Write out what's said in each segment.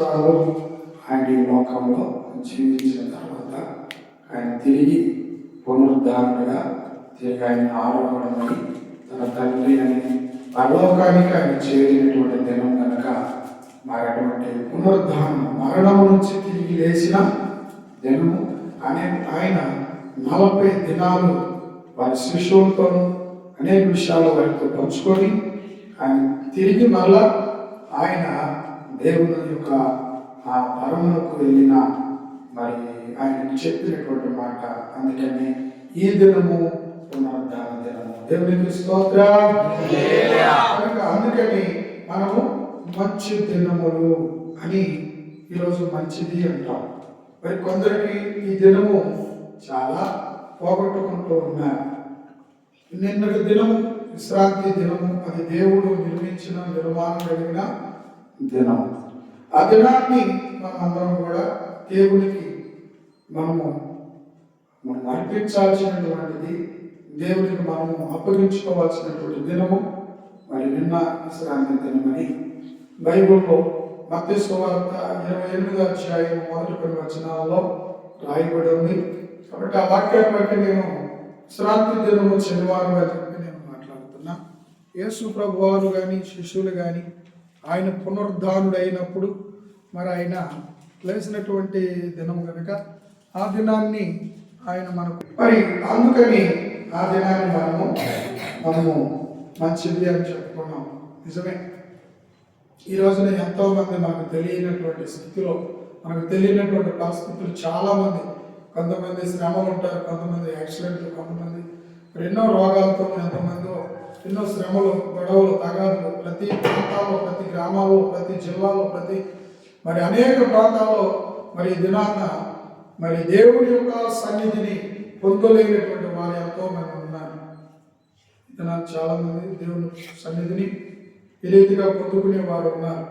ఆయన ఈ లోకంలో జీవించిన తర్వాత ఆయన తిరిగి పునరుద్ధరణగా తిరిగి ఆయన ఆరోహణమై తన తండ్రి అని పరలోకానికి ఆయన చేరినటువంటి దినం కనుక మరి అటువంటి పునరుద్ధరణ మరణం నుంచి తిరిగి లేచిన దినము ఆయన 40 దినాలు వారి శిష్యులతో అనేక విషయాలు వారితో పంచుకొని ఆయన తిరిగి మళ్ళా ఆయన దేవుని యొక్క ఆ పరమునకు వెళ్ళిన మరి ఆయన చెప్పినటువంటి మాట. అందుకని ఈ దినము పునరుద్ధాన దినము. దేవునికి స్తోత్రం. కనుక అందుకని మనము మంచి దినములు అని ఈరోజు మంచిది అంటాం. మరి కొందరికి ఈ దినము చాలా పోగొట్టుకుంటూ ఉన్నారు. నిన్నటి దినము విశ్రాంతి దినము, అది దేవుడు నిర్మించిన నిర్మాణం కలిగిన దినం. ఆ దినాన్ని మనం అందరం కూడా దేవునికి మనం అర్పించాల్సినటువంటిది, దేవునికి మనము అప్పగించుకోవాల్సినటువంటి దినము. మరి నిన్న విశ్రాంతి దినమని బైబిల్లో మత్తయి సువార్త 28వ అధ్యాయం 1 వచనాల్లో రాయబడి ఉంది. కాబట్టి ఆ వాక్యాన్ని బట్టి నేను విశ్రాంతి దినము శనివారం అని చెప్పి నేను మాట్లాడుతున్నా. యేసు ప్రభు వారు కానీ శిష్యులు కానీ ఆయన పునరుద్ధానుడైనప్పుడు మరి ఆయన లేచినటువంటి దినం కనుక ఆ దినాన్ని ఆయన మనకు మరి అందుకని ఆ దినాన్ని మనము మంచిది అని చెప్పుకున్నాం. నిజమే, ఈ రోజున ఎంతోమంది మనకు తెలియనటువంటి స్థితిలో, మనకు తెలియనటువంటి పరిస్థితులు చాలామంది, కొంతమంది శ్రమలు ఉంటారు, కొంతమంది యాక్సిడెంట్లు, కొంతమంది ఎన్నో రోగాలతో, ఎంతమంది ఎన్నో శ్రమలు, గొడవలు, తగాదులు ప్రతి ప్రాంతాల్లో, ప్రతి గ్రామాల్లో, ప్రతి జిల్లాలో, మరి అనేక ప్రాంతాల్లో మరి దినాన్న మరి దేవుడి యొక్క సన్నిధిని పొందలేనటువంటి వారు ఎంతో మంది ఉన్నారు. దినాన్ని చాలామంది దేవుని సన్నిధిని ఈ రీతిగా పొందుకునే వారు ఉన్నారు.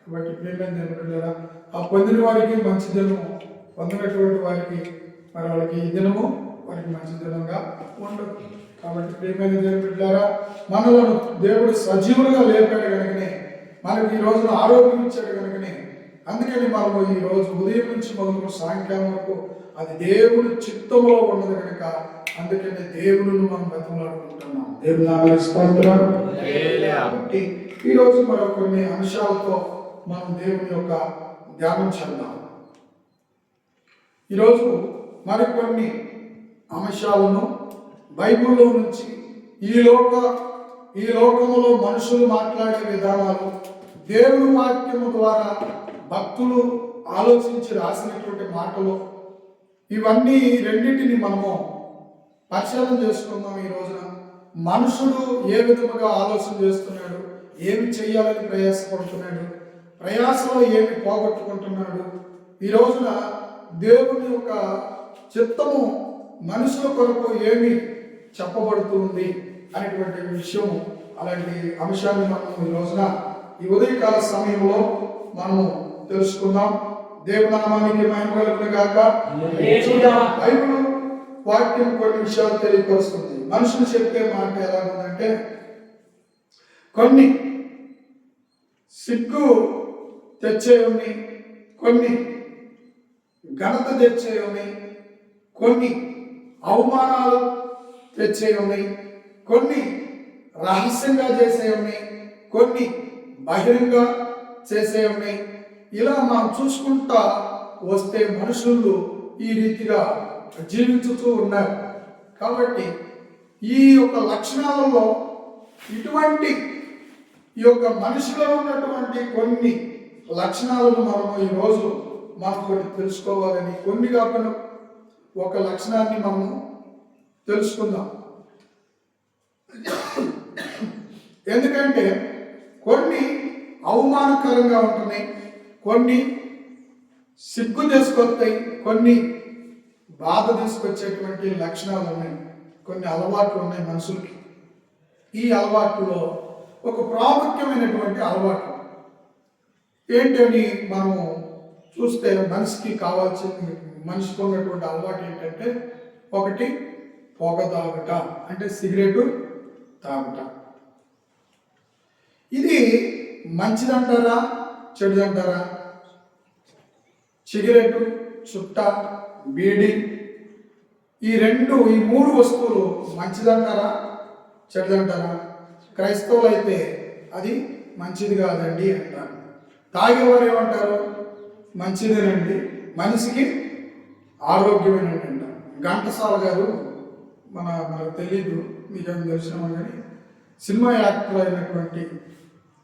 కాబట్టి ప్రేమ దేవుడు ఆ పొందిన వారికి మంచి దినము, పొందినటువంటి వారికి మరి వాళ్ళకి ఈ దినము వారికి మంచి దినంగా ఉండదు. కాబట్టి ప్రేమైన దేవుని బిడ్డలారా, మనలను దేవుడు సజీవులుగా లేపాడు కనుకనే, మనకి ఈ రోజున ఆరోగ్యం ఇచ్చాడు కనుకనే, అందుకని మనము ఈ రోజు ఉదయం నుంచి మొదలు సాయంకాలం వరకు అది దేవుని చిత్తంలో ఉన్నది కనుక, అందుకని దేవుని మనం బతిమలాడుకుంటున్నాం. దేవుని స్తోత్రం. కాబట్టి ఈరోజు మరో కొన్ని అంశాలతో మనం దేవుని యొక్క ధ్యానం చేద్దాం. ఈరోజు మరికొన్ని అంశాలను బైబిల్లో నుంచి ఈ లోకములో మనుషులు మాట్లాడే విధానాలు, దేవుని వాక్యము ద్వారా భక్తులు ఆలోచించి రాసినటువంటి మాటలు, ఇవన్నీ రెండింటిని మనము పరిశీలన చేసుకుందాం. ఈ రోజున మనుషుడు ఏ విధముగా ఆలోచన చేస్తున్నాడు, ఏమి చేయాలని ప్రయాసపడుతున్నాడు, ప్రయాసలో ఏమి పోగొట్టుకుంటున్నాడు, ఈ రోజున దేవుని యొక్క చిత్తము మనుషుల కొరకు ఏమి చెప్పబడుతుంది అనేటువంటి విషయం, అలాంటి అంశాన్ని మనం ఈ రోజున ఈ ఉదయకాల సమయంలో మనము తెలుసుకుందాం. దేవునామానికి మహిమ కలుగును గాక. బైబిల్ వాక్యం కొన్ని విషయాలు తెలియపరుస్తుంది. మనుషులు చెప్పే మాట ఎలా ఉందంటే, కొన్ని సిగ్గు తెచ్చేవి, కొన్ని ఘనత తెచ్చేవి, కొన్ని అవమానాలు తెచ్చేవి, కొన్ని రహస్యంగా చేసేవి, కొన్ని బహిరంగ చేసేవి. ఇలా మనం చూసుకుంటా వస్తే మనుషులు ఈ రీతిగా జీవించుతూ ఉన్నారు. కాబట్టి ఈ యొక్క లక్షణాలలో ఇటువంటి ఈ యొక్క మనిషిలో ఉన్నటువంటి కొన్ని లక్షణాలను మనము ఈరోజు మనకు తెలుసుకోవాలని, కొన్ని కాకుండా ఒక లక్షణాన్ని మనము తెలుసుకుందాం. ఎందుకంటే కొన్ని అవమానకరంగా ఉంటున్నాయి, కొన్ని సిగ్గు తీసుకొస్తాయి, కొన్ని బాధ తీసుకొచ్చేటువంటి లక్షణాలు ఉన్నాయి, కొన్ని అలవాట్లు ఉన్నాయి మనుషులకి. ఈ అలవాట్లో ఒక ప్రాముఖ్యమైనటువంటి అలవాటు ఏంటని మనము చూస్తే, మనిషికి మనిషికి ఉన్నటువంటి అలవాటు ఏంటంటే, ఒకటి పొగ తాగుట, అంటే సిగరెట్ తాగుట. ఇది మంచిదంటారా చెడుదంటారా? సిగరెట్, చుట్ట, బీడి, ఈ మూడు వస్తువులు మంచిదంటారా చెడ్డదంటారా? క్రైస్తవులు అయితే అది మంచిది కాదండి అంటారు. తాగేవారు ఏమంటారు? మంచిదేనండి, మనిషికి ఆరోగ్యమేనండి అంటారు. ఘంటసాల గారు మనకు తెలీదు, మీకేం తెలిసినామో కానీ సినిమా యాక్టర్ అయినటువంటి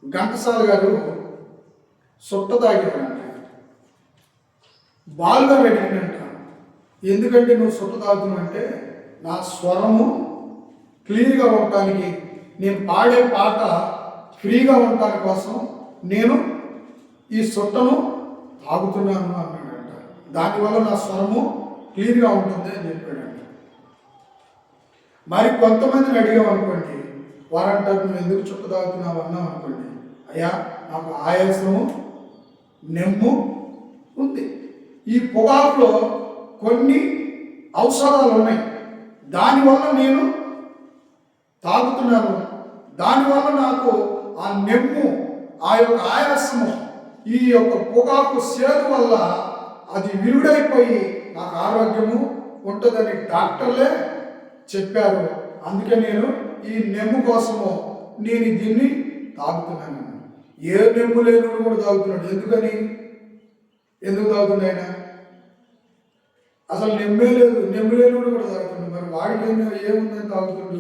ఘంటసాల గారు సొట్ట తాగేవాడంట. బాలుగా పెట్టిందంట. ఎందుకంటే నువ్వు సొట్ట తాగుతున్నావు అంటే నా స్వరము క్లియర్గా ఉండటానికి, నేను పాడే పాట ఫ్రీగా ఉండటాని కోసం నేను ఈ సొట్టను తాగుతున్నాను అన్నాడంట. దానివల్ల నా స్వరము క్లియర్గా ఉంటుంది అని చెప్పాడంట. మరి కొంతమందిని అడిగామనుకోండి, వారంటారు నువ్వు ఎందుకు చుట్ట తాగుతున్నావు అన్నాం అనుకోండి, అయ్యా నాకు ఆయాసము, నెమ్ము ఉంది. ఈ పొగాకులో కొన్ని ఔషధాలు ఉన్నాయి, దానివల్ల నేను తాగుతున్నాను. దానివల్ల నాకు ఆ నెమ్ము, ఆ యొక్క ఆయాసము, ఈ యొక్క పొగాకు సేదు వల్ల అది విరుడైపోయి నాకు ఆరోగ్యము ఉంటుందని డాక్టర్లే చెప్పారు. అందుకే నేను ఈ నెమ్ము కోసము నేను దీన్ని తాగుతున్నాను. ఏ నెమ్ము లేనివాడు కూడా తాగుతున్నాడు. ఎందుకు తాగుతుంది ఆయన? అసలు నెమ్మే లేదు, నెమ్ము లేనివాడు కూడా తాగుతున్నాడు. మరి వాడికి ఏముందని తాగుతుండు?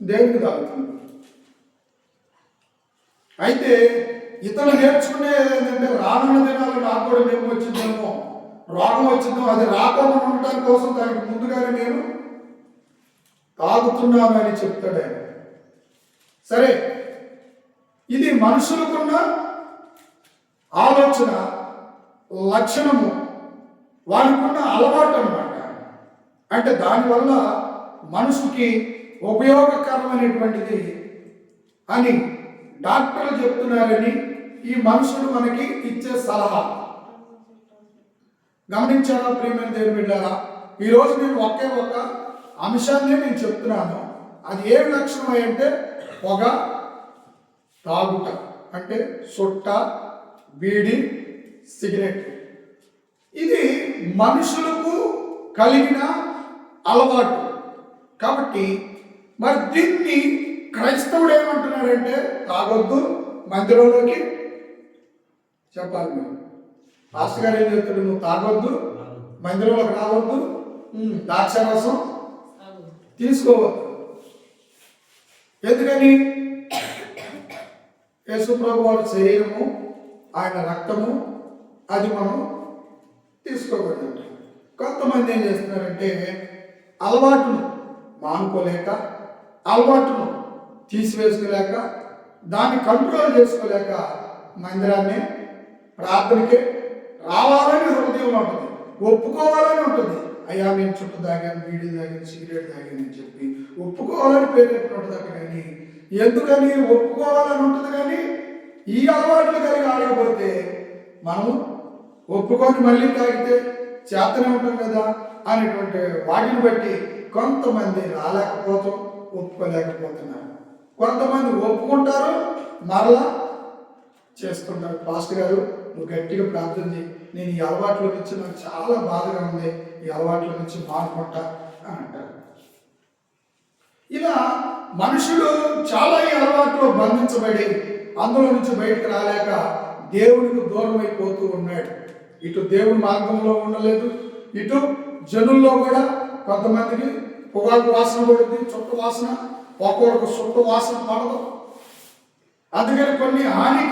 దేనికి తాగుతుంది? అయితే ఇతరులు నేర్చుకునేది ఏంటంటే రానున్న దినాల్లో నాకు కూడా నెమ్ము వచ్చిందేమో, రోగం వచ్చిందో, అది రాకుండా ఉండటానికి కోసం దానికి ముందుగానే నేను తాగుతున్నాను అని చెప్తాడు ఆయన. సరే, ఇది మనుషులకున్న ఆలోచన, లక్షణము, వారికున్న అలవాటు అన్నమాట. అంటే దానివల్ల మనుషుకి ఉపయోగకరమైనటువంటిది అని డాక్టర్లు చెప్తున్నారని ఈ మనుషుడు మనకి ఇచ్చే సలహా. గమనించారా ప్రియమైన దేవుని బిడ్డలారా? ఈరోజు నేను ఒకే ఒక అంశాన్ని నేను చెప్తున్నాను. అది ఏమి లక్షణం అంటే పొగ తాగుట, అంటే సొట్ట, బీడి, సిగరెట్. ఇది మనుషులకు కలిగిన అలవాటు. కాబట్టి మరి దీన్ని క్రైస్తవుడు ఏమంటున్నాడంటే తాగొద్దు, మందిరంలోకి చెప్పాలి. మీరు మాస్టర్ గారు ఏం చెప్తాడు? నువ్వు తాగొద్దు, మందిరంలోకి రావద్దు, ద్రాక్షారసం తీసుకోవద్దు. ఎందుకని? యేసుప్రభు వారి శరీరము, ఆయన రక్తము, అది మనం తీసుకోకూడదు. కొంతమంది ఏం చేస్తున్నారంటే అలవాటును మానుకోలేక, అలవాటును తీసివేసుకోలేక, దాన్ని కంట్రోల్ చేసుకోలేక మందిరాన్ని, ప్రార్థనకి రావాలని హృదయం ఉంటుంది, ఒప్పుకోవాలని ఉంటుంది. అయ్యా నేను చుట్టూ తాగాను, బీడీ తాగాను, సిగరెట్ తాగాను అని చెప్పి ఒప్పుకోవాలని పేరెట్టుకుని ఉంటుంది అక్కడ. కానీ ఎందుకని ఒప్పుకోవాలని ఉంటుంది, కానీ ఈ అలవాట్లు కలిగి ఆడకపోతే మనము ఒప్పుకొని మళ్ళీ తాగితే చేతనే ఉంటాం కదా అనేటువంటి వాటిని బట్టి కొంతమంది రాలేకపోతాం, ఒప్పుకోలేకపోతున్నారు. కొంతమంది ఒప్పుకుంటారు, మరలా చేస్తుంటారు. పాస్టర్ గారు నువ్వు గట్టిగా ప్రార్థన చేయి, నేను ఈ అలవాట్ల నుంచి నాకు చాలా బాధగా ఉంది, ఈ అలవాట్ల నుంచి మారుకుంటా అని అంటారు. ఇలా మనుషుడు చాలా ఈ అలవాట్లో బంధించబడి అందులో నుంచి బయటకు రాలేక దేవుడికి దూరం అయిపోతూ ఉన్నాడు. ఇటు దేవుడి మార్గంలో ఉండలేదు, ఇటు జనుల్లో కూడా కొంతమందికి పొగాకు వాసన పడుతుంది, చుట్టు వాసన, ఒక్కొక్కరికి చుట్టు వాసన పడదు. అందుకని కొన్ని హాని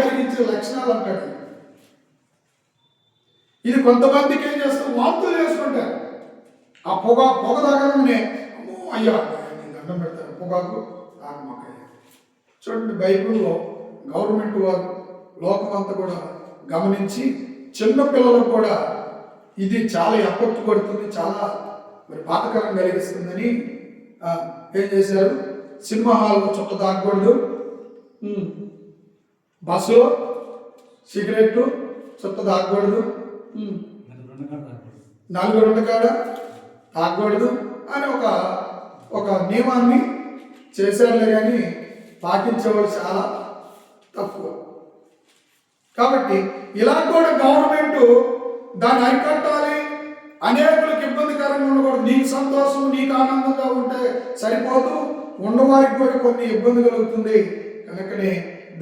కలిగించే లక్షణాలు అంటాడు. ఇది కొంతమందికి ఏం చేస్తాం, వాంతులు చేసుకుంటారు. ఆ పొగ తాగగానే అమ్మో అయ్యా నేను దండం పెడతారు, పొగాకు తాగమాకయ్య. చూడండి, బైబిల్లో గవర్నమెంట్ వారు లోకమంతా కూడా గమనించి చిన్నపిల్లలకు కూడా ఇది చాలా ఎఫెక్ట్ కొడుతుంది, చాలా మరి బాధకరం కలిగిస్తుందని ఏం చేశారు, సినిమా హాల్లో చుట్ట తాగకూడదు, బస్సులో సిగరెట్ చుట్ట తాగకూడదు, నలుగురు కాడ తాగకూడదు అని ఒక నియమాన్ని చేశారులే, కానీ పాటించేవాళ్ళు చాలా తక్కువ. కాబట్టి ఇలా కూడా గవర్నమెంట్ దాన్ని అరికట్టాలి, అనేకులకు ఇబ్బందికరంగా ఉండకూడదు. నీకు సంతోషం, నీకు ఆనందంగా ఉంటే సరిపోదు, ఉన్నవారికి కూడా కొన్ని ఇబ్బంది కలుగుతుంది. కనుకనే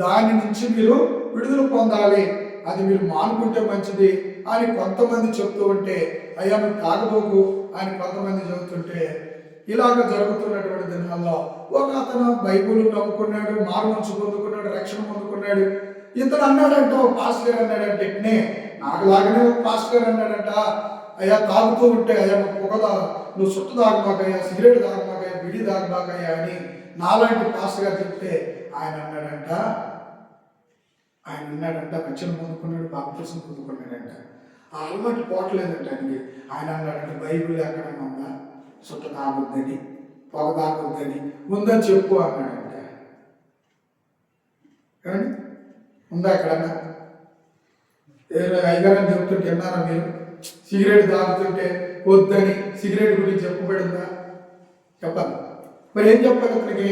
దాని నుంచి మీరు విడుదల పొందాలి, అది మీరు మానుకుంటే మంచిది అని కొంతమంది చెప్తూ ఉంటే, అయ్యా నువ్వు తాగబోకు అని కొంతమంది చెబుతుంటే, ఇలాగ జరుగుతున్నటువంటి దినాల్లో ఒక అతను బైబిల్ నమ్ముకున్నాడు, మారుమనసు పొందుకున్నాడు, రక్షణ పొందుకున్నాడు. ఇతను అన్నాడంట, పాస్టర్ గారు అన్నాడంటే, నాకు లాగానే ఒక పాస్టర్ గారు అన్నాడంట, అయ్యా తాగుతూ ఉంటే అయ్యా నువ్వు సుట్టు తాగమాకయ్యా, సిగరెట్ తాగమాకయ్యా, బిడి తాగమాకయ్యా అని నాలాంటి పాస్టర్ గారు చెప్తే ఆయన అన్నాడంట రక్షణ పొందుకున్నాడు, బాప్తిసం పొందుకున్నాడంట. ఆ అలవాటు పోవట్లేదంట ఆయనకి. ఆయన అన్నాడంటే బైబిల్ ఎక్కడన్నా ఉందా సుట్ట తాగొద్దని, పొగ తాగొద్దని ఉందని చెప్పు అన్నాడంట. కానీ ఉందా ఎక్కడన్నా? అయ్యగారని చెప్తుంటే విన్నారా మీరు? సిగరెట్ తాగుతుంటే వద్దని సిగరెట్ గురించి చెప్పబడిందా? చెప్పాలి. మరి ఏం చెప్పాలి అతనికి?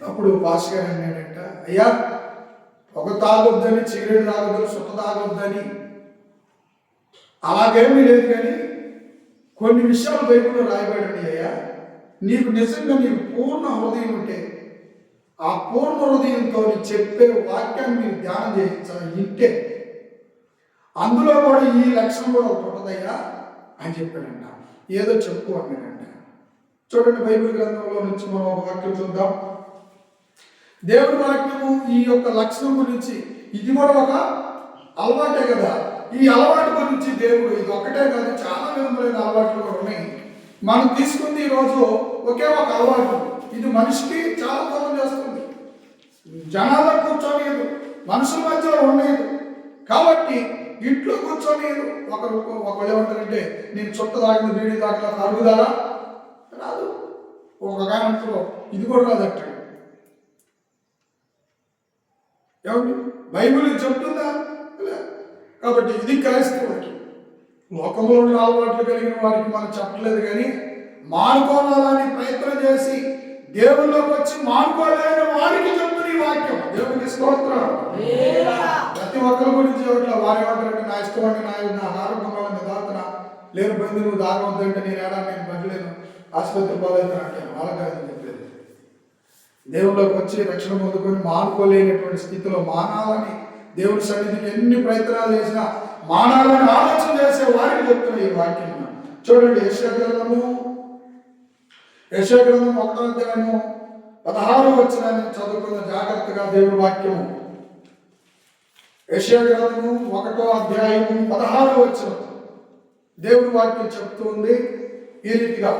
అప్పుడు పాస్ గారు అన్నాడంట, అయ్యా పొగ తాగొద్దని, సిగరెట్ తాగొద్దని, సుట్ట తాగొద్దని అలాగేమీ లేదు, కానీ కొన్ని విషయాలు బైబిల్లో రాయబడి అయ్యా, నీకు నిజంగా నీకు పూర్ణ హృదయం ఉంటే ఆ పూర్ణ హృదయంతో చెప్పే వాక్యాన్ని మీరు ధ్యానం చేయించాలి, ఇంటే అందులో కూడా ఈ లక్షణం కూడా ఒకటి ఉంటుందయ్యా అని చెప్పాడంట. ఏదో చెప్పు అన్నాడంట. చూడండి, బైబిల్ గ్రంథంలో నుంచి మనం ఒక వాక్యం చూద్దాం. దేవుడి వాక్యము ఈ యొక్క లక్షణం గురించి, ఇది కూడా ఒక అలవాటే కదా, ఈ అలవాటు గురించి దేవుడు, ఇది ఒక్కటే కాదు చాలా విధములైన అలవాట్లు కూడా ఉన్నాయి. మనం తీసుకుంది ఈరోజు ఒకే ఒక అలవాటు, ఇది మనిషికి చాలా దూరం చేస్తుంది, జనాల్లో కూర్చోలేదు, మనుషుల మధ్యలో ఉండలేదు. కాబట్టి ఇంట్లో కూర్చోలేదు. ఒకళ్ళు ఏమంటారంటే, నేను చుట్ట తాగిన బీడి తాగిన అరుగుదారా రాదు, ఒక గాయంతో ఇది కూడా రాదట్టాడు. ఏమండి బైబిల్ చెప్తుందా? కాబట్టి ఇది క్రైస్తవుడికి, లోకంలో ఉన్న అలవాట్లు కలిగిన వారికి మనం చెప్పలేదు, కానీ మానుకోవాలని ప్రయత్నం చేసి దేవుళ్ళలోకి వచ్చి మానుకోలేని వారికి చెప్తున్న ఈ వాక్యం. దేవునికి స్తోత్రం. ప్రతి ఒక్కరి గురించి వారు ఏమంటారంటే, నా ఇష్టం అండి, నా ఆరోగ్యం వల్ల నిదాతన లేని బంధు నువ్వు దాగవద్దంటే నేను ఏడాది నేను బట్టలేను, ఆసుపత్రి పాలవుతాను అంటాను. వాళ్ళకి అని చెప్పలేదు. దేవుళ్ళలోకి వచ్చి రక్షణ పొందుకొని మానుకోలేనటువంటి స్థితిలో మానాలని, దేవుడి సన్నిధికి ఎన్ని ప్రయత్నాలు చేసినా మానాలని ఆలోచన చేసే వారికి చెప్తున్న ఈ వాక్యం. చూడండి, యెషయా గ్రంథము 1వ అధ్యాయము 16వ వచనాన్ని చదువుకున్న జాగ్రత్తగా. దేవుడి వాక్యము యెషయా గ్రంథము 1వ అధ్యాయము 16వ వచనం. దేవుడి వాక్యం చెప్తుంది ఈ రీతిగా,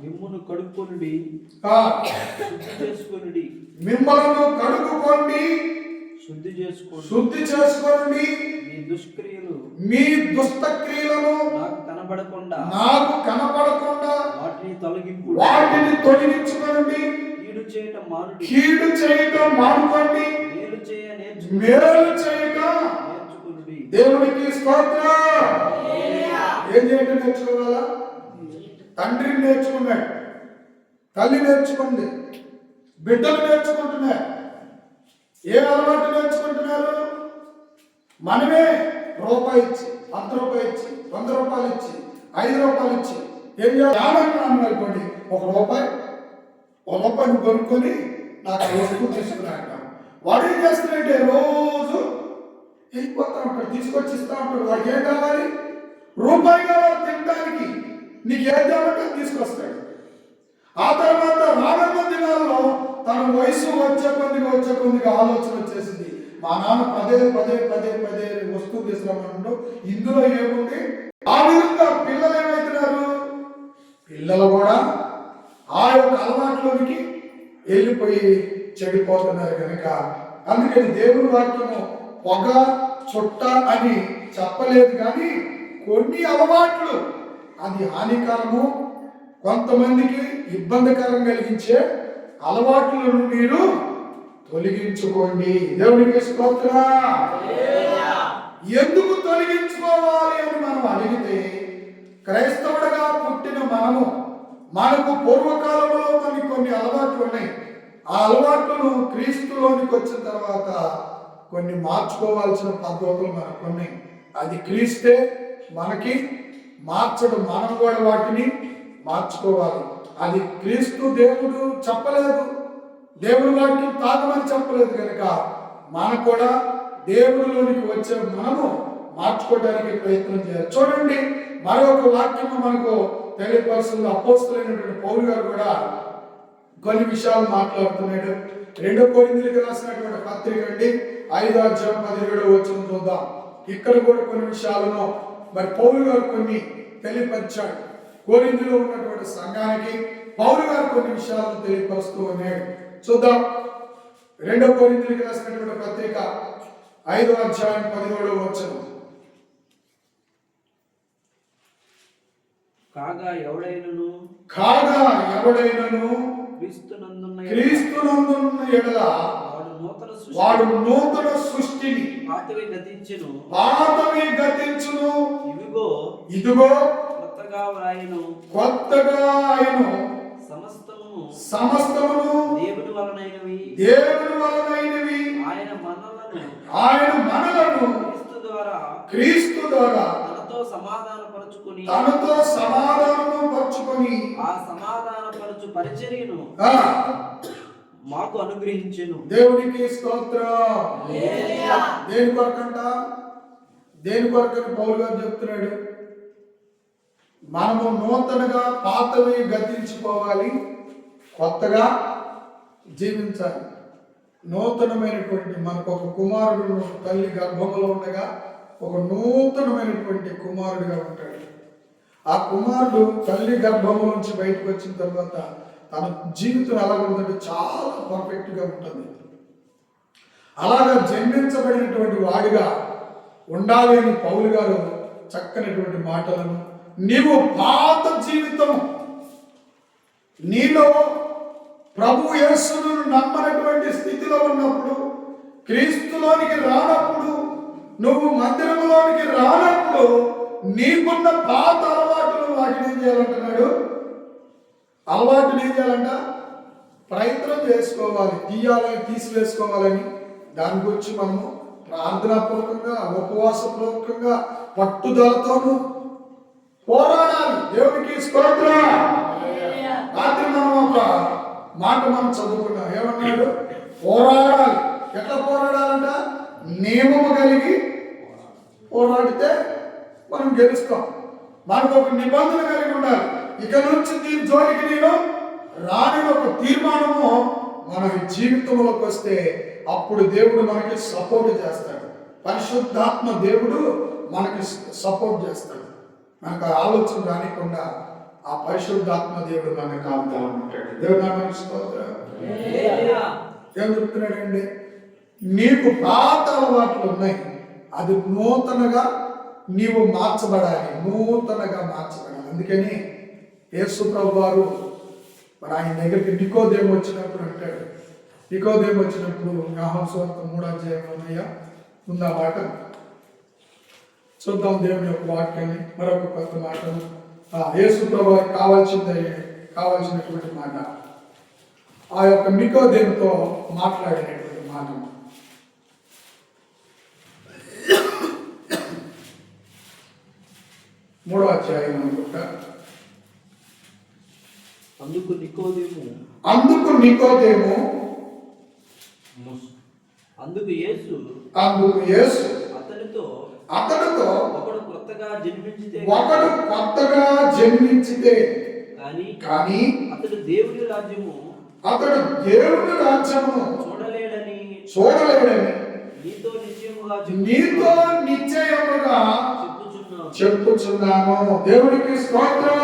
మిమ్మును కడుక్కొనుడి, మిమ్మలను కడుక్కోండి, శుద్ధి చేసుకోండి, మీ దుష్టక్రియలను నాకు కనపడకుండా వాటిని తొలగించుకోండి, కీడు చేయటం మానుకోండి, మేలు చేయటం నేర్చుకోండి. దేవునికి స్తోత్రం. ఏం చేయటం నేర్చుకోవాలా? తండ్రిని నేర్చుకున్నాడు, తల్లి నేర్చుకుంది, బిడ్డలు నేర్చుకుంటున్నారు. ఏ అలవాటు నేర్చుకుంటున్నారు? మనమే రూపాయి ఇచ్చి, 10 రూపాయలు ఇచ్చి, 100 రూపాయలు ఇచ్చి, 5 రూపాయలు ఇచ్చి ఏం చేయాలనుకున్నాను అనుకోండి, ఒక రూపాయి నువ్వు కొనుక్కొని నాకు ఆ వస్తువు తీసుకున్నా అంటాను. వాడు ఏం చేస్తున్నాడంటే రోజు వెళ్ళిపోతా ఉంటాడు, తీసుకొచ్చి ఇస్తా ఉంటాడు. వాడికి ఏం కావాలి? రూపాయి కావాలి తినడానికి. నీకు ఏం కావాలంటే తీసుకొస్తాడు. ఆ తర్వాత రానున్న దినాల్లో తన వయసు వచ్చే కొద్దిగా ఆలోచన వచ్చేసింది, మా నాన్న పదే వస్తువు తీసుకురామంటూ ఇందులో ఏముంది? ఆ విధంగా పిల్లలు ఏమవుతున్నారు? పిల్లలు కూడా ఆ యొక్క అలవాట్లోనికి వెళ్ళిపోయి చెడిపోతున్నారు. కనుక అందుకని దేవుని వాక్యము పొగ చుట్ట అని చెప్పలేదు, కానీ కొన్ని అలవాట్లు అది హానికరము, కొంతమందికి ఇబ్బందికరం కలిగించే అలవాట్లను మీరు తొలగించుకోండి. దేవునికి స్తోత్రం. ఎందుకు తొలగించుకోవాలి అని మనం అడిగితే, క్రైస్తవుడిగా పుట్టిన మనకు పూర్వకాలంలో కొన్ని అలవాట్లు ఉన్నాయి. ఆ అలవాట్లను క్రీస్తులోనికి వచ్చిన తర్వాత కొన్ని మార్చుకోవాల్సిన పద్ధతులు మనకు ఉన్నాయి. అది క్రీస్తే మనకి మార్చడం, మనం కూడా వాటిని మార్చుకోవాలి. అది క్రీస్తు దేవుడు చెప్పలేదు, దేవుడి వాక్యం తాగమని చెప్పలేదు కనుక మనం కూడా దేవుడిలోనికి వచ్చే మనము మార్చుకోవడానికి ప్రయత్నం చేయాలి. చూడండి, మరొక వాక్యము మనకు తెలియపరుస్తుంది. అపోస్తలుడైనటువంటి పౌలు గారు కూడా కొన్ని విషయాలు మాట్లాడుతున్నాడు. 2 కొరింథీయులకు రాసినటువంటి పత్రిక అండి 5:17 చూద్దాం. ఇక్కడ కూడా కొన్ని విషయాలను మరి పౌలు గారు కొన్ని తెలియపరిచాడు. కొరింథీలో ఉన్నటువంటి సంఘానికి పౌలు గారు కొన్ని విషయాలను తెలియపరుస్తూ ఉన్నాడు. చూద్దాం. 2 కొరింథీయులకు రాసినటువంటి పత్రిక 5:17 కాగా ఎవడైనను క్రీస్తునందున్న ఎడల వాడు నూతన సృష్టిని, పాతవి గతించును, ఇదిగో కొత్తగా ఆయను సమస్తమును దేవుని వలనైనవి ఆయన మనలను క్రీస్తు ద్వారా తనతో సమాధానపరచుకొని ఆ సమాధానపరచు పరిచర్యను మాకు అనుగ్రహించెను. దేవునికి స్తోత్రం. దేని కొరకంట? దేని కొరకని పౌలు గారు చెప్తున్నాడు? మనము నూతనగా పాతవి గతించుకోవాలి, కొత్తగా జీవించాలి. నూతనమైనటువంటి మనకు ఒక కుమారుడు తల్లి గర్భంలో ఉండగా ఒక నూతనమైనటువంటి కుమారుడిగా ఉంటాడు. ఆ కుమారుడు తల్లి గర్భం నుంచి బయటకు వచ్చిన తర్వాత తన జీవితం ఎలా ఉంటుందంటే చాలా పర్ఫెక్ట్గా ఉంటుంది. అలాగా జన్మించబడినటువంటి వాడిగా ఉండాలి అని పౌలు గారు చక్కనటువంటి మాటలను, నీవు పాత జీవితం నీలో ప్రభు యేసును నమ్మనటువంటి స్థితిలో ఉన్నప్పుడు, క్రీస్తులోనికి రానప్పుడు, నువ్వు మందిరంలోనికి రానప్పుడు నీకున్న పాత అలవాటును వాటిని ఏం చేయాలంటున్నాడు? అలవాటుని ఏం చేయాలంట? ప్రయత్నం చేసుకోవాలి, తీసివేసుకోవాలని. దాని గురించి మనము ప్రార్థనాపూర్వకంగా, ఉపవాసపూర్వకంగా, పట్టుదలతోనూ పోరాడాలి. దేవునికి స్తోత్రం. రాత్రి మనం ఒక మాట చదువుకున్నాం. ఏమన్నాడు? పోరాడాలి. ఎట్లా పోరాడాలంట? నియమము కలిగి పోరాడితే మనం గెలుస్తాం. మనకు ఒక నిబంధన కలిగి ఉండాలి. ఇక నుంచి దీని జోలికి నేను రాని ఒక తీర్మానము మన జీవితంలోకి వస్తే అప్పుడు దేవుడు మనకి సపోర్ట్ చేస్తాడు. పరిశుద్ధాత్మ దేవుడు మనకి సపోర్ట్ చేస్తాడు. మనకు ఆలోచన రానికుండా ఆ పరిశుద్ధాత్మ దేవుడు మనకు కాపుతాడు. దేవుడు నాకు స్తోత్రం. ఏం చెప్తున్నాడండి? నీకు పాత అలవాట్లు ఉన్నాయి, అది నూతనగా నీవు మార్చబడాలి, నూతనగా మార్చబడాలి. అందుకని యేసు ప్రభు వారు మరి ఆయన దగ్గరికి నికోదేము వచ్చినప్పుడు అంటాడు. నికోదేము వచ్చినప్పుడు యోహాను సువార్త 3 ఉందా మాట చూద్దాం. దేవుని యొక్క వాక్యాన్ని మరొక కొత్త మాటను యేసు ప్రభు వారికి కావాల్సినటువంటి మాట, ఆ యొక్క నికోదేముతో మాట్లాడినటువంటి మాట. మూడో అధ్యాయం అనుకుంటా. అందుకు నికోదేము అందుకు యేసు అతనితో ఒకడు కొత్తగా జన్మించితే కానీ అతడు దేవుని రాజ్యము చూడలేడని నీతో నిశ్చయముగా చెప్పుచున్నాను. దేవుడికి స్తోత్రం.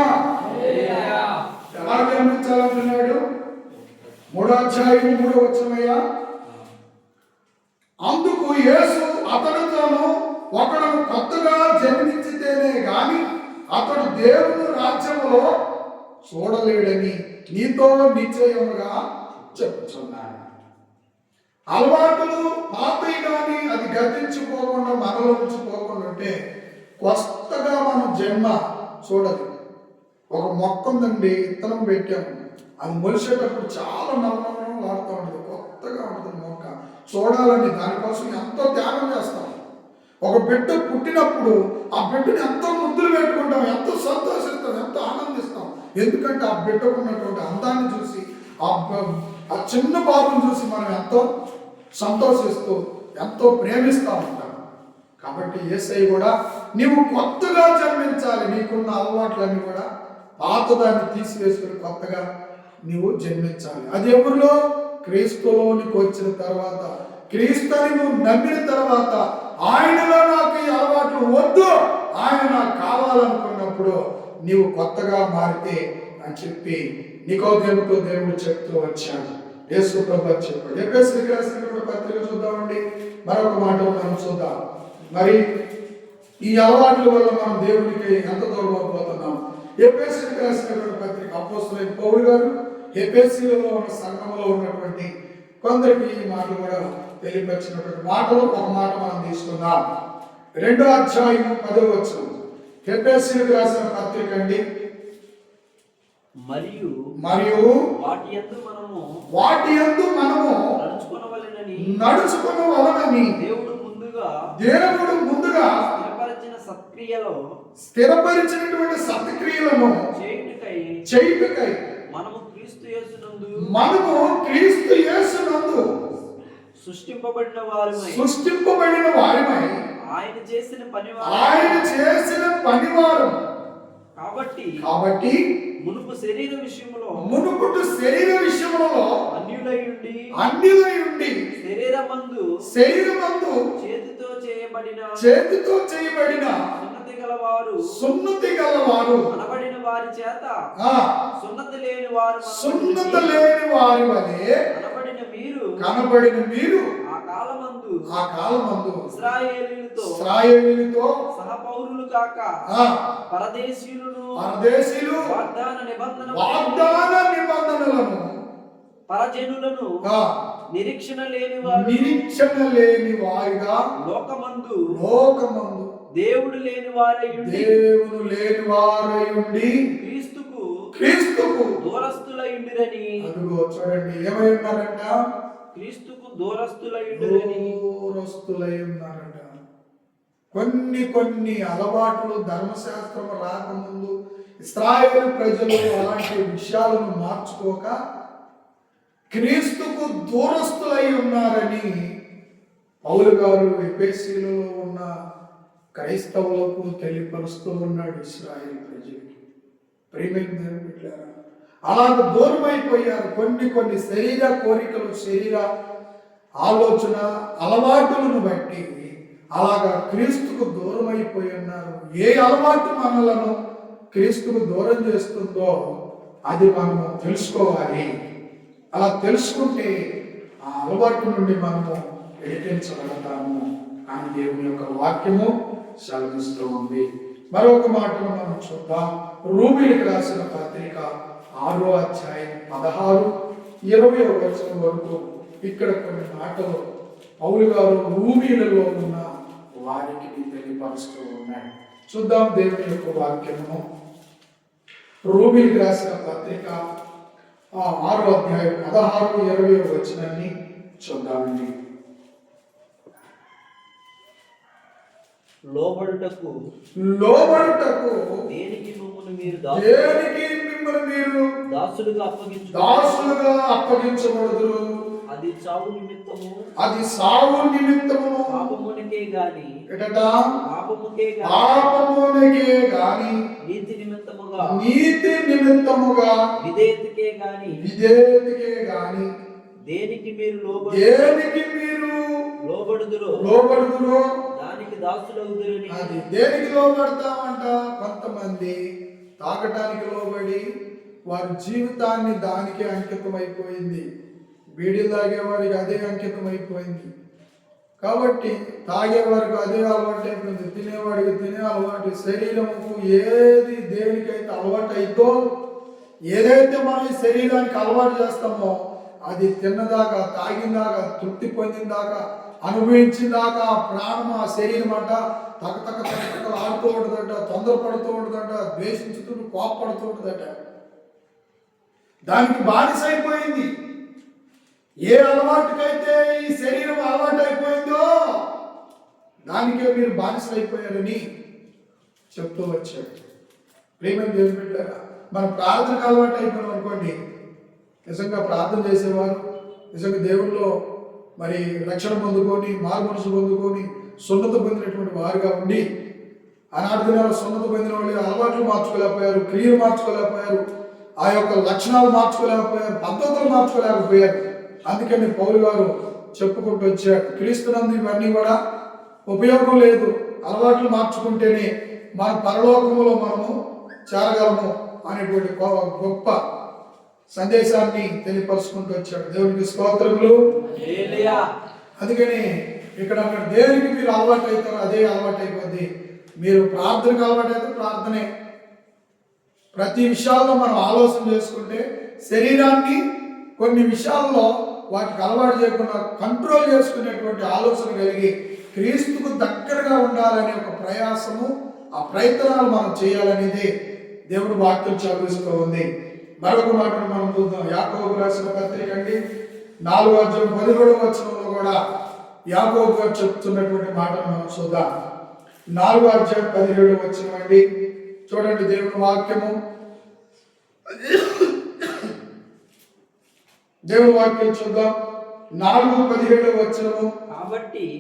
ఎలా జన్మించాలంటున్నాడు? 3:3 అందుకు యేసు అతనితోను ఒకడు కొత్తగా జన్మించితేనే గాని అతడు దేవుని రాజ్యములో చూడలేడని నీతో నిశ్చయముగా చెప్పుచున్నాడు. అలవాటులు పాతవి కానీ అది గతించిపోకుండా మనలో నుంచి పోకుండా ఉంటే కొత్తగా మనం జన్మ చూడదు. ఒక మొక్క ఉందండి, విత్తనం పెట్టాము, అది మొలిసేటప్పుడు చాలా నమ్మకం ఆడుతూ ఉంటుంది, కొత్తగా ఉంటుంది మొక్క. చూడాలని దానికోసం ఎంతో త్యాగం చేస్తాం. ఒక బిడ్డ పుట్టినప్పుడు ఆ బిడ్డని ఎంతో ముద్దులు పెట్టుకుంటాం, ఎంతో సంతోషిస్తాం, ఎంతో ఆనందిస్తాం. ఎందుకంటే ఆ బిడ్డకు ఉన్నటువంటి అందాన్ని చూసి, ఆ చిన్న బాబుని చూసి మనం ఎంతో సంతోషిస్తూ ఎంతో ప్రేమిస్తూ ఉంటాం. కాబట్టి యేసయ్య కూడా నీవు కొత్తగా జన్మించాలి, నీకున్న అలవాట్లన్నీ కూడా పాతదాన్ని తీసివేసుకుని కొత్తగా నీవు జన్మించాలి. అది ఎవరిలో? క్రీస్తులోనికి వచ్చిన తర్వాత, క్రీస్తుని నువ్వు నమ్మిన తర్వాత, ఆయనలో నాకు ఈ అలవాట్లు వద్దు, ఆయన నాకు కావాలనుకున్నప్పుడు నీవు కొత్తగా మారితే అని చెప్పి నికోదేముతో దేవుడు చెప్తూ వచ్చాడు. యేసు ప్రభువు చెప్పాడు. ఎఫెసీయులకు రాసిన పత్రిక చూద్దామండి, మరొక మాట మనం చూద్దాం. మరి ఈ అలవాట్ల వల్ల మనం దేవునికి ఎంత దూరం పోతున్నాం? ఎఫెసీయులకు రాసిన పత్రిక అపోస్తలుడైన పౌలు గారు ఎఫెసీయులలో ఉన్న సంఘంలో ఉన్నటువంటి కొందరికి ఈ మాటలు కూడా తెలియపరిచినటువంటి మాటలు ఒక మాట మనం తీసుకుందాం. 2వ అధ్యాయం 10వ వచనం, ఎఫెసీయులకు రాసిన పత్రిక అండి. మరియు వాటి యందు మనము నడుచుకొనవలెనని దేవుడు ముందుగా స్థిరపరిచినటువంటి సత్క్రియలను చేయుటకై మనము క్రీస్తు యేసునందు సృష్టింపబడిన వారిమై ఆయన చేసిన పనివారం కాబట్టి మునుపు శరీర విషయములో అన్యులై ఉండి శరీరమందు చేతితో చేయబడిన సున్నతి గలవారు అనబడిన వారి చేత సున్నతి లేని వారి వలె కనబడిన మీరు ఆ కాలమందు ఇశ్రాయేలీయులతో సహపౌరులు కాక పరదేశీయులు వాగ్దాన నిబంధనలను పరజనులను నిరీక్షణ లేని వారిగా లోకమందు దేవుడు లేని వారయుండి క్రీస్తుకు దూరస్తులయుండిరని. అదిగో చూడండి, ఏమై ఉన్నారంట? క్రీస్తుకు దూరస్తులయుండిరని. కొన్ని అలవాట్లు ధర్మశాస్త్రం రాకముందు ఇశ్రాయేలు ప్రజలు అలాంటి విషయాలను మార్చుకోక క్రీస్తుకు దూరస్తులై ఉన్నారని పౌలు గారు ఎఫెసీయులలో ఉన్న క్రైస్తవులకు తెలియపరుస్తూ ఉన్నాడు. ఇశ్రాయేలు ప్రజలకి ప్రియమైన బిడ్డలారా, అలాగ దూరమైపోయారు. కొన్ని శరీర కోరికలు, శరీర ఆలోచన అలవాటులను బట్టి అలాగా క్రీస్తుకు దూరమైపోయి ఉన్నారు. ఏ అలవాటు మనలను క్రీస్తుకు దూరం చేస్తుందో అది మనము తెలుసుకోవాలి. అలా తెలుసుకుంటే ఆ అలవాటు నుండి మనము విడిపించగలుగుతాము అని దేవుని యొక్క వాక్యము సెలవిస్తూ ఉంది. మరొక మాటను మనం చూద్దాం. రోమీయులకు రాసిన పత్రిక 6వ అధ్యాయం 16-20వ వచనం వరకు ఇక్కడ కొన్ని మాటలు పౌలు గారు రోమీయులలో ఉన్న వారికి తెలియపరుస్తూ ఉన్నాయి. చూద్దాం దేవుని యొక్క వాక్యము. రోమీయులకు రాసిన పత్రిక 6వ అధ్యాయం 16-20వ వచనాన్ని చూద్దామండి. లోబడుటకు దేనికి మిమ్మల్ని మీరు దాసులుగా అప్పగించబడుదురు. అది సావు నిమిత్తము పాపమునకే గాని నీతి నిమిత్తముగా విధేయతకే గాని దేనికి మీరు లోబడుదురో దానికి దాసులవుదురని. అది దేనికి లోబడతామంట? కొంతమంది తాగటానికి లోబడి వారి జీవితాన్ని దానికే అంకితమైపోయింది. బీడీలు తాగేవారికి అదే అంకితమైపోయింది. కాబట్టి తాగేవారికి అదే అలవాటు అయిపోయింది, తినేవాడికి తినే అలవాటు. శరీరముకు ఏది దేనికైతే అలవాటు అయితో, ఏదైతే మనం ఈ శరీరానికి అలవాటు చేస్తామో అది తిన్నదాకా, తాగిందాకా, తృప్తి పొందిందాకా, అనుభవించిందాకా ప్రాణం ఆ శరీరం అంట తక్కలు ఆడుతూ ఉంటుందట, తొందరపడుతూ ఉంటుందట, ద్వేషించుతూ కోపపడుతూ ఉంటుందట. దానికి బానిస అయిపోయింది. ఏ అలవాటుకైతే ఈ శరీరం అలవాటు అయిపోయిందో దానికే మీరు బానిసలు అయిపోయారని చెప్తూ వచ్చాడు. ప్రేమను దేవుని బిడ్డలారా, మన ప్రార్థనకు అలవాటు అయిపోయినాం అనుకోండి, నిజంగా ప్రార్థన చేసేవారు, నిజంగా దేవుల్లో మరి రక్షణ పొందుకొని మారు మనసు పొందుకొని సున్నత పొందినటువంటి వారుగా ఉండి, ఆనాటి దినాల్లో సున్నత పొందిన వాళ్ళు అలవాట్లు మార్చుకోలేకపోయారు, క్రియలు మార్చుకోలేకపోయారు, ఆ యొక్క లక్షణాలు మార్చుకోలేకపోయారు, పద్ధతులు మార్చుకోలేకపోయారు. అందుకని పౌలు గారు చెప్పుకుంటూ వచ్చాడు, క్రీస్తునందు ఇవన్నీ కూడా ఉపయోగం లేదు, అలవాట్లు మార్చుకుంటేనే మన పరలోకములో మనము చేరగలము అనేటువంటి గొప్ప సందేశాన్ని తెలియపరుచుకుంటూ వచ్చాడు. దేవునికి స్తోత్రములు. అందుకని ఇక్కడ దేనికి మీరు అలవాటు అవుతారో అదే అలవాటు అయిపోద్ది. మీరు ప్రార్థనకు అలవాటు అయితే ప్రార్థనే. ప్రతి విషయాల్లో మనం ఆలోచన చేసుకుంటే శరీరాన్ని కొన్ని విషయాల్లో వాటికి అలవాటు చేయకుండా కంట్రోల్ చేసుకునేటువంటి ఆలోచన కలిగి క్రీస్తుకు దగ్గరగా ఉండాలనే ఒక ప్రయాసము, ఆ ప్రయత్నాలు మనం చేయాలనేది దేవుడు వాక్యం చదివిస్తూ ఉంది. మరొక మాటను మనం చూద్దాం. యాకోబు రాసిన పత్రిక అండి 4:17 కూడా యాకోబు గారు చెప్తున్నటువంటి మాటను మనం చూద్దాం. 4:17 అండి, చూడండి దేవుని వాక్యము. దేవుని వాక్యం చూద్దాం. 4:17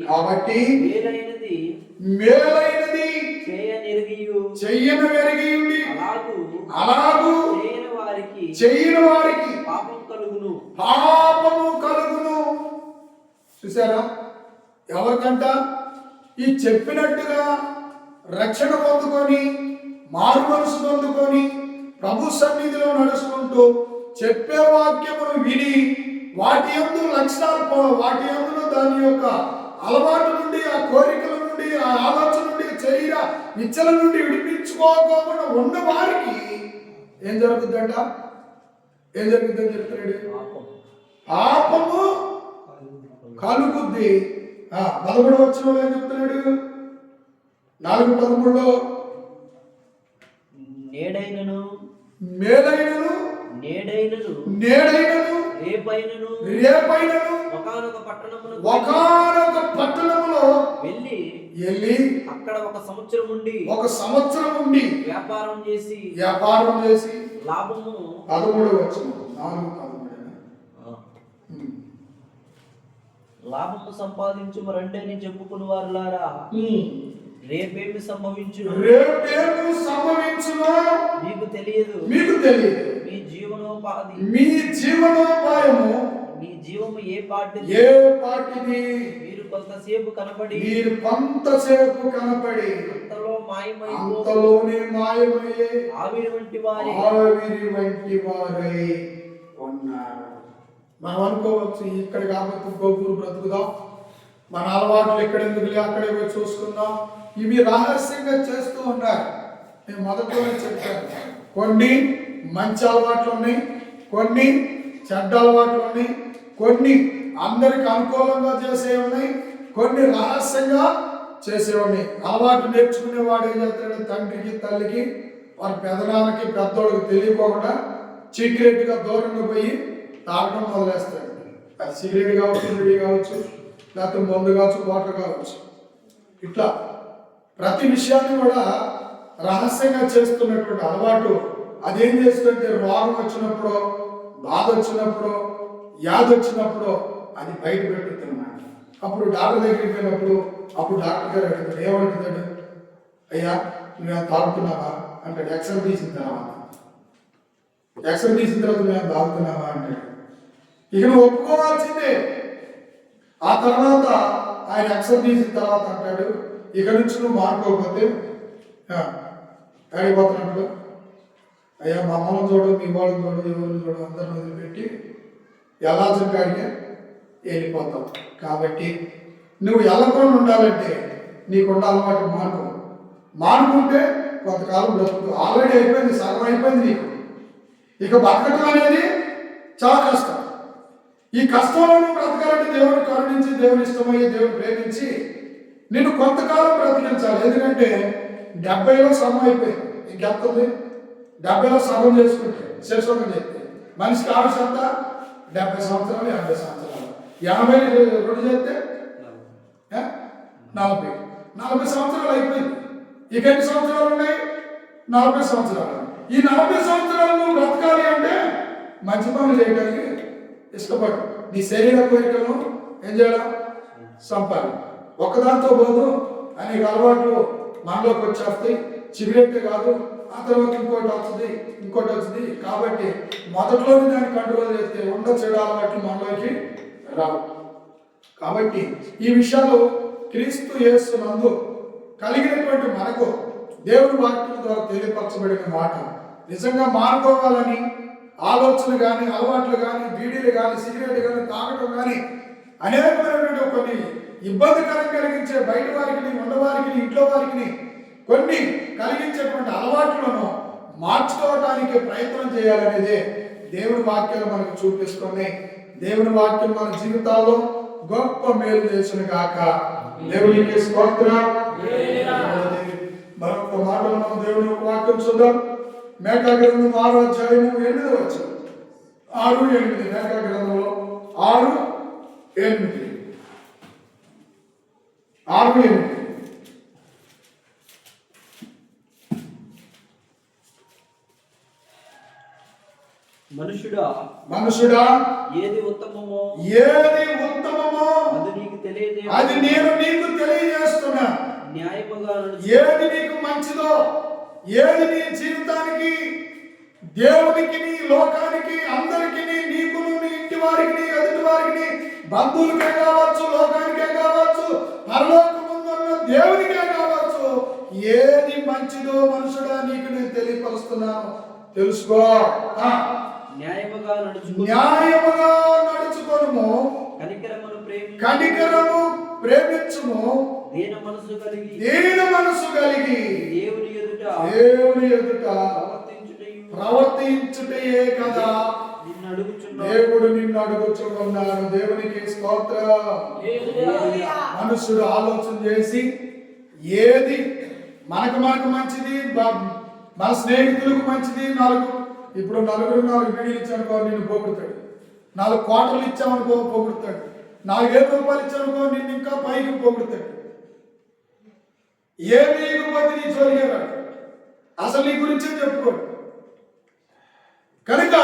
కాబట్టి మేలైనది చెయ్యనెరిగియుండి అలాగు చెయ్యని వారికి పాపము కలుగును. చూసారా, ఎవరికంట ఈ చెప్పినట్టుగా రక్షణ పొందుకొని మారు మనసు పొందుకొని ప్రభు సన్నిధిలో నడుచుకుంటూ చెప్పే వాక్యమును విని వాటి యందు లక్షణాలు, వాటి యందు దాని యొక్క అలవాటు నుండి, ఆ కోరికల నుండి, ఆ ఆలోచన నుండి, శరీర ఇచ్చల నుండి విడిపించుకోకుండా ఉన్న వారికి ఏం జరుగుతుందంట? ఏం జరుగుతుందని చెప్తున్నాడు? పాపము కలుగుద్ది. 13 ఏం చెప్తున్నాడు? 4:13 నేడైనను రేపైనను ఒకానొక పట్టణములో వెళ్ళి అక్కడ ఒక సంవత్సరం ఉండి వ్యాపారం చేసి లాభము 13 లాభము సంపాదించు మరంటే చెప్పుకుని వారులారా, రేపేమి సంభవించును మీకు తెలియదు. మీ జీవనోపాయము మీ జీవము ఏ పాటిది మీరు కొంతసేపు కనబడి అంతలోనే మాయమయ్యే ఆవిరి వంటి వారై ఉన్నారు. మనం అనుకోవచ్చు, ఇక్కడ కాబట్టి గోపురు బ్రతుకుదాం, మన అలవాట్లు ఇక్కడ ఎందుకు అక్కడే పోయి చూసుకుందాం. ఇవి రహస్యంగా చేస్తూ ఉన్నారు. నేను మొదట్లోనే చెప్పాను, కొన్ని మంచి అలవాట్లు ఉన్నాయి, కొన్ని చెడ్డ అలవాట్లు ఉన్నాయి, కొన్ని అందరికి అనుకూలంగా చేసే ఉన్నాయి, కొన్ని రహస్యంగా చేసే ఉన్నాయి. అలవాటు నేర్చుకునేవాడు ఏం చేస్తాడు? తండ్రికి తల్లికి వారి పెదనాన్నకి పెద్దోళ్ళకి తెలియకోకుండా సీక్రెట్గా దూరంగా పోయి తాగడం మొదలేస్తాడు. అది సిగరెట్ కావచ్చు, బీడీ కావచ్చు, లేకపోతే మందు కావచ్చు, వాటర్ కావచ్చు. ఇట్లా ప్రతి విషయాన్ని కూడా రహస్యంగా చేస్తున్నటువంటి అలవాటు అదేం చేస్తుందంటే రోగం వచ్చినప్పుడు, బాధ వచ్చినప్పుడు, వ్యాధి వచ్చినప్పుడు అది బయట పెట్టుతున్నాడు. అప్పుడు డాక్టర్ దగ్గరికి పోయినప్పుడు అప్పుడు డాక్టర్ గారు అడుగుతాడు, ఏమడుగుతాడు? అయ్యా నువ్వు తాగుతున్నావా అంటాడు. ఎక్స్రే తీసిన తర్వాత నువ్వు తాగుతున్నావా అంటాడు. ఇక నువ్వు ఒప్పుకోవాల్సిందే. ఆ తర్వాత ఆయన ఎక్స్రే తీసిన తర్వాత అంటాడు, ఇక నుంచి నువ్వు మారుకోకపోతే అడిగిపోతున్నప్పుడు, అయ్యా మా అమ్మను చూడు, మీ వాళ్ళని చూడు, ఎవరిని చూడు, అందరిని వదిలిపెట్టి వెళ్ళాల్సిన కాడికే వెళ్ళిపోతావు. కాబట్టి నువ్వు వెళ్ళకుండా ఉండాలంటే నీకున్న అలవాటు మానుకుంటే కొంతకాలం బ్రతుకు. ఆల్రెడీ అయిపోయింది, సగం అయిపోయింది నీకు. ఇక బతకటం అనేది చాలా కష్టం. ఈ కష్టంలో నువ్వు బ్రతకాలంటే దేవుడు కరుణించి, దేవుని ఇష్టమయ్యి, దేవుడు ప్రేమించి నిన్ను కొంతకాలం బ్రతికించాలి. ఎందుకంటే 70లో సగం అయిపోయింది. ఇంకెంతుంది? 70లో సగం చేసుకుంటే శేషోగం చెప్తే మనిషికి ఆయుష్ అంతా 70 సంవత్సరాలు 80 సంవత్సరాలు 80 రెండు చేస్తే 40 సంవత్సరాలు అయిపోయింది. ఇక ఎన్ని సంవత్సరాలు ఉన్నాయి? 40 సంవత్సరాలు. ఈ 40 సంవత్సరాలు నువ్వు బ్రతకాలి అంటే మంచి పనులు చేయడానికి ఇష్టపడు. నీ శరీర కోరికలను ఏం చేయాలి? సంపాలి. ఒకదాంతో పోదు, అనేక అలవాట్లు మనలోకి వచ్చేస్తాయి. సిగరెట్ కాదు, ఆ తర్వాత ఇంకోటి వస్తుంది. కాబట్టి మొదట్లోనే దాన్ని కంట్రోల్ చేస్తే చెడు అలవాట్లు మనలోకి రావు. కాబట్టి ఈ విషయాలు క్రీస్తు యేసు నందు కలిగినటువంటి మనకు దేవుడి వాక్యం ద్వారా తెలియపరచబడిన మాట. నిజంగా మానుకోవాలని ఆలోచన కానీ, అలవాట్లు కానీ, బీడీలు కానీ, సిగరెట్ కానీ, తాగటం కానీ, అనేకమైనటువంటి కొన్ని ఇబ్బందికరం కలిగించే బయట వారికి, ఉన్నవారికి, ఇంట్లో వారికి కొన్ని కలిగించేటువంటి అలవాట్లను మార్చుకోవడానికి ప్రయత్నం చేయాలనేదే దేవుని వాక్యాలు మనకు చూపిస్తున్నాయి. దేవుని వాక్యం మన జీవితాల్లో గొప్ప మేలు చేసిన కాక దేవునికి స్తోత్రం. మరొక మాటలు మనం దేవుని వాక్యం చూద్దాం. మేకా గ్రంథం 6వ అధ్యాయము 8వ వచనం. 6:8 మేకా గ్రంథంలో 6:8 మనుషుడా ఏది ఉత్తమమో అది నేను నీకు తెలియజేస్తున్నా. ఏది నీకు మంచిదో, ఏది నీ జీవితానికి, దేవునికి, నీ లోకానికి, అందరికి, నీకును, నీ ఇంటి వారికి, ఎదుటి వారికి, బంధువులకే కావచ్చు, లోకానికే కావచ్చు, పరలోకమున్న దేవునికే కావచ్చు, ఏది మంచిదో మనుషుడా నీకు నేను తెలియపరుస్తున్నాను, తెలుసుకో. న్యాయముగా నడుచుకొనుము, కనికరము ప్రేమించుము, దీన మనసు కలిగి దేవుని ఎదుట ప్రవర్తించుటయే కదా దేవుడు నిన్ను అడుగుచున్నాడు. దేవునికి స్తోత్రం. మనుషుడు ఆలోచన చేసి ఏది మనకు మంచిది, మన స్నేహితులకు మంచిది, ఇప్పుడు నలుగురు 4 బీడీలు ఇచ్చానుకో నిన్ను పొగుడుతాడు, 4 క్వార్టర్లు ఇచ్చామనుకో పొగుడుతాడు, 4,000 రూపాయలు ఇచ్చానుకో నిన్ను ఇంకా పైకి పొగుడుతాడు. ఏమి ఇవ్వకపోతే నీ జోలిగా అసలు నీ గురించే చెప్పుకోడు. కనుక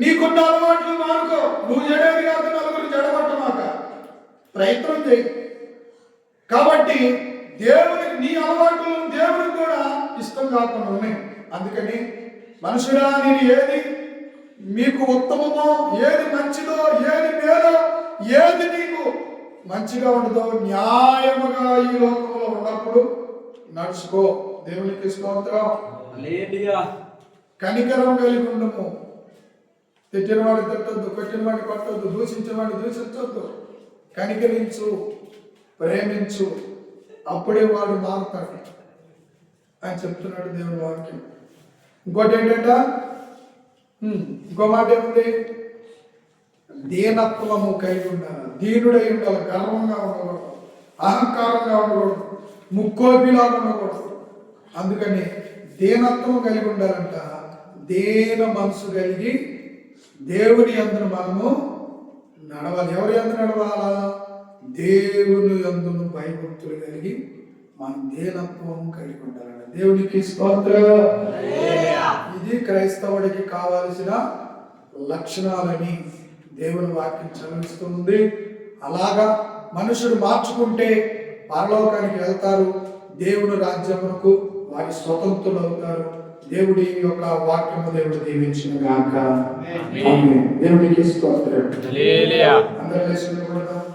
నీకున్న అలవాట్లు మానుకో. నువ్వు చెడేది కాక నలుగురు చెడగొట్టమాక, ప్రయత్నం చేయి. కాబట్టి దేవునికి నీ అలవాట్లు దేవునికి కూడా ఇష్టం కాకుండా ఉన్నాయి. అందుకని మనుషుడా నేను ఏది మీకు ఉత్తమమో, ఏది మంచిదో, ఏది మేలో, ఏది నీకు మంచిగా ఉండదో న్యాయముగా ఈ లోకంలో ఉన్నప్పుడు నడుచుకో. దేవునికి స్తోత్రం. కనికరం కలిగి ఉండము. తిట్టిన వాడిని తిట్టొద్దు, కొట్టిన వాడిని కొట్టొద్దు, దూషించిన వాడిని దూషించొద్దు. కనికరించు, ప్రేమించు, అప్పుడే వాడు మారుతాడు అని చెప్తున్నాడు దేవుని వాక్యం. ఇంకోటి ఏంటంట, ఇంకో మాట ఏముంది? దీనత్వము కలిగి ఉండాలి, దీనుడై ఉండాలి, గర్వంగా ఉండకూడదు, అహంకారంగా ఉండకూడదు, ముక్కోపిలాగా ఉండకూడదు. అందుకని దీనత్వం కలిగి ఉండాలంట. దీన మనసు కలిగి దేవుని యందు మనము నడవాలి. ఎవరి యందు నడవాలా? దేవుని యందును భయభక్తులు కలిగి మనం దీనత్వం కలిగి ఉండాలంట. దేవునికి స్తోత్రం. ఇది క్రైస్తవుడికి కావాల్సిన లక్షణాలని దేవుని వాక్యం చదివిస్తుంది. అలాగా మనుషుడు మార్చుకుంటే పరలోకానికి వెళ్తారు, దేవుని రాజ్యమునకు వారి స్వతంత్రులు అవుతారు. దేవుడి యొక్క వాక్యము దేవుడు దీవించిన గాక. దేవునికి స్తోత్రం. అందరూ లేచి నిలబడదాం.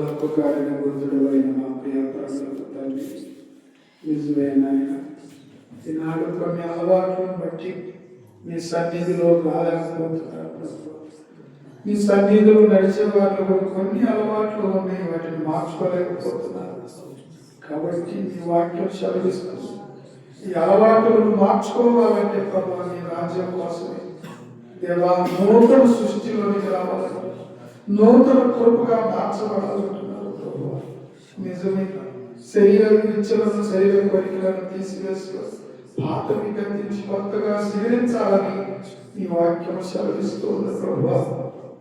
బాధలకు కారణభూతుడు అయిన మా ప్రియ ప్రభువు తండ్రి, నిజమైన ఆయన, ఈనాడు కొన్ని అలవాట్లను బట్టి మీ సన్నిధిలో రాలేకపోతున్నారు ప్రభు. మీ సన్నిధిలో నడిచే వాళ్ళు కూడా కొన్ని అలవాట్లు ఉన్నాయి, వాటిని మార్చుకోలేకపోతున్నారు. కాబట్టి మీ వాక్యం సెలవిస్తుంది, ఈ అలవాట్లను మార్చుకోవాలంటే ప్రభు నీ రాజ్యం కోసమే దేవా నూతన సృష్టిలోనికి రావాలని, నూతన కృపగా మార్చబడాలంటున్నారు ప్రభు. నిజమే, శరీర ఇచ్చలను శరీర కోరికలను తీసివేసి పాతని గతించి కొత్తగా స్వీకరించాలని ఈ వాక్యం సెలవిస్తుంది ప్రభు.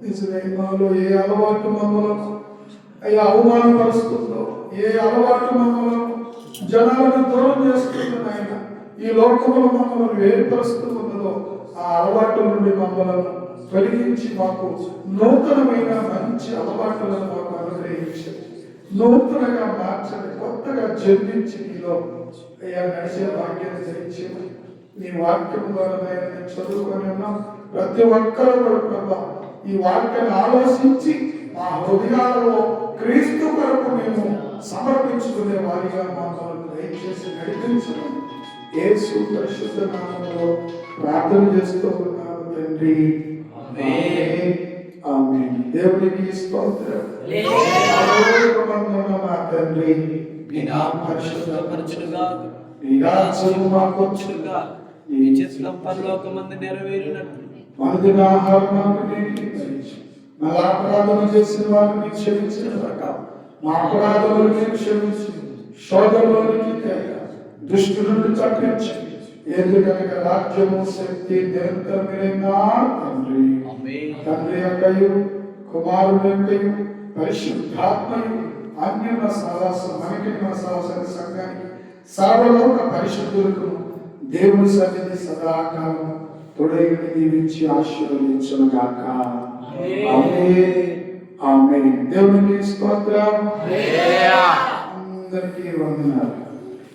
నిజమే, మాలో ఏ అలవాటు మమ్మలను అయ్యా అవమానపరుస్తుందో, ఏ అలవాటు మమ్మలను జనాలను దూరం చేస్తుందో నాయన, ఈ లోకంలో మమ్మల్ని వేరుపరుస్తూ ఉన్నదో ఆ అలవాటు నుండి మమ్మలను తొలగించి మాకు నూతనమైన మంచి అలవాట్లను మాకు అనుగ్రహించండి. నూతనంగా మార్చండి, కొత్తగా జన్మించి మీలో అయ్యా నడిచే భాగ్యాన్ని ధరించండి. నీ వాక్యం ద్వారా నేను చదువుకొని ఉన్నాం. ప్రతి ఒక్కరూ కూడా ప్రభా ఈ వాక్యాన్ని ఆలోచించి మా హృదయాలలో క్రీస్తు కొరకు మేము సమర్పించుకునే వారిగా మమ్మల్ని దయచేసి నడిపించడం యేసు పరిశుద్ధ నామములో ప్రార్థన చేస్తూ ఉన్నాము తండ్రి. ఆమేన్. ఆమేన్. దేవునికి స్తోత్రం. మా తండ్రి, నీ నామము పరిశుద్ధపరచునుగా, నీ రాజ్యము మాకు వచ్చునుగా, నీ చిత్తం పరలోకమందు నెరవేరినట్లు మనదిన ఆహారం మాకు నేటి దయచేయి. మా అపరాధములు చేసిన వారిని క్షమించిన ప్రకారం మా అపరాధములు మీరు క్షమించి శోధనలోనికి తేక దుష్టు నుండి తప్పించి, ఎందుకనగా రాజ్యము శక్తి నిరంతరమైన తండ్రి, తండ్రి యొక్కయు కుమారుని యొక్కయు పరిశుద్ధాత్మయు అన్యున్న సహవాసం మనకి సహవాసాన్ని సంఘానికి సర్వలోక పరిశుద్ధులకు దేవుని సన్నిధి సదాకాలం తొడగిని దీవించి ఆశీర్వదించునుగాక. ఆమేన్. ఆమేన్. దేవునికి స్తోత్రం. అందరికీ వందనాలు.